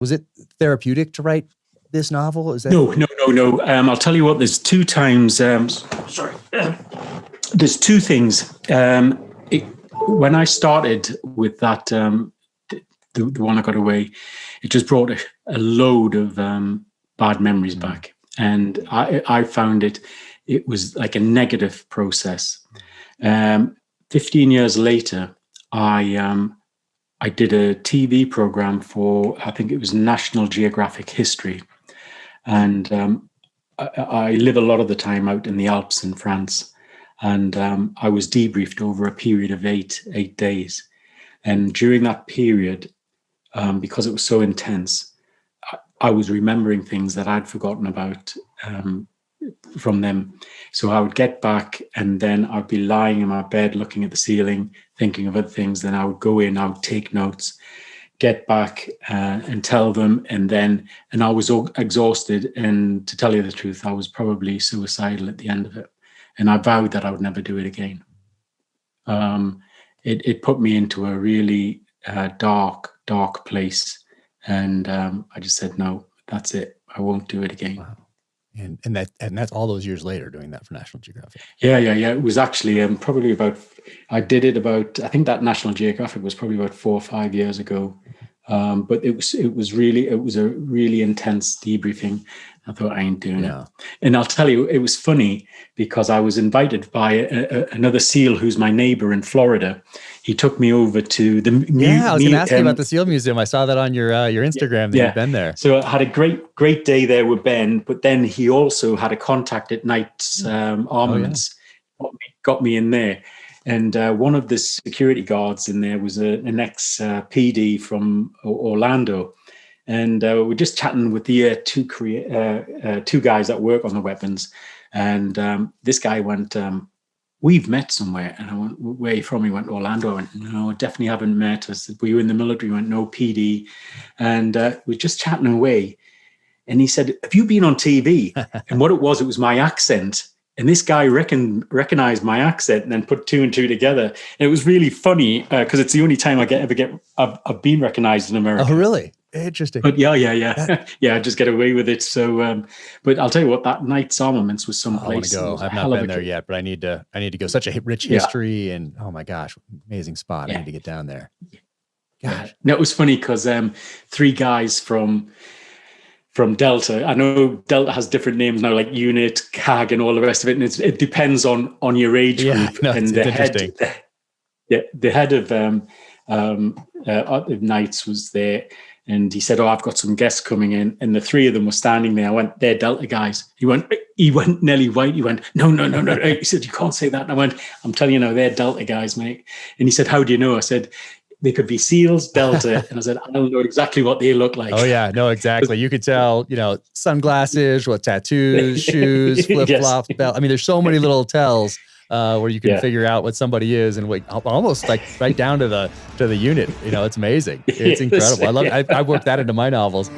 Was it therapeutic to write this novel? Is that No. I'll tell you what. There's two times. There's two things. When I started with that, the one I got away, it just brought a load of bad memories back, and I found it was like a negative process. 15 years later, I did a TV program for, I think it was National Geographic History. And I live a lot of the time out in the Alps in France. And I was debriefed over a period of eight days. And during that period, because it was so intense, I was remembering things that I'd forgotten about from them. So I would get back, and then I'd be lying in my bed looking at the ceiling, thinking of other things. Then I would go in, I would take notes, get back and tell them, and I was exhausted. And to tell you the truth, I was probably suicidal at the end of it. And I vowed that I would never do it again. It put me into a really dark place. And I just said, no, that's it. I won't do it again. Wow. And that's all those years later doing that for National Geographic. Yeah. It was actually probably I did it about, I think that National Geographic was probably about 4 or 5 years ago. But it was a really intense debriefing. I thought, I ain't doing it. And I'll tell you, it was funny because I was invited by another SEAL who's my neighbor in Florida. He took me over to the I was going to ask you about the SEAL Museum. I saw that on your Instagram that you've been there. So I had a great day there with Ben, but then he also had a contact at Knight's Armaments. Got me in there. And one of the security guards in there was an ex-PD from Orlando. And we're just chatting with the two guys that work on the weapons. And this guy went, we've met somewhere. And I went, where are you from? He went, Orlando. I went, no, definitely haven't met. I said, were you in the military? He went, no, PD. And we're just chatting away. And he said, have you been on TV? And what it was my accent. And this guy recognized my accent and then put two and two together. And it was really funny because it's the only time I've been recognized in America. Oh, really? Interesting. But yeah. I just get away with it. So, but I'll tell you what, that Knight's Armaments was someplace. I want to go. I've not been there yet, but I need to go. Such a rich history, and oh my gosh, amazing spot. Yeah. I need to get down there. Gosh. No, it was funny because 3 guys from Delta. I know Delta has different names now, like Unit, CAG, and all the rest of it. And it depends on your age group. No, and it's the head of Knights was there. And he said, oh, I've got some guests coming in. And the 3 of them were standing there. I went, they're Delta guys. He went Nelly White. He went, no. He said, you can't say that. And I went, I'm telling you now, they're Delta guys, mate. And he said, how do you know? I said, they could be SEALs, Delta. And I said, I don't know exactly what they look like. Oh, yeah. No, exactly. You could tell, sunglasses, tattoos, shoes, flip-flops, belt. I mean, there's so many little tells where you can figure out what somebody is and almost like right down to the unit. It's amazing. It's incredible. I love it. I worked that into my novels.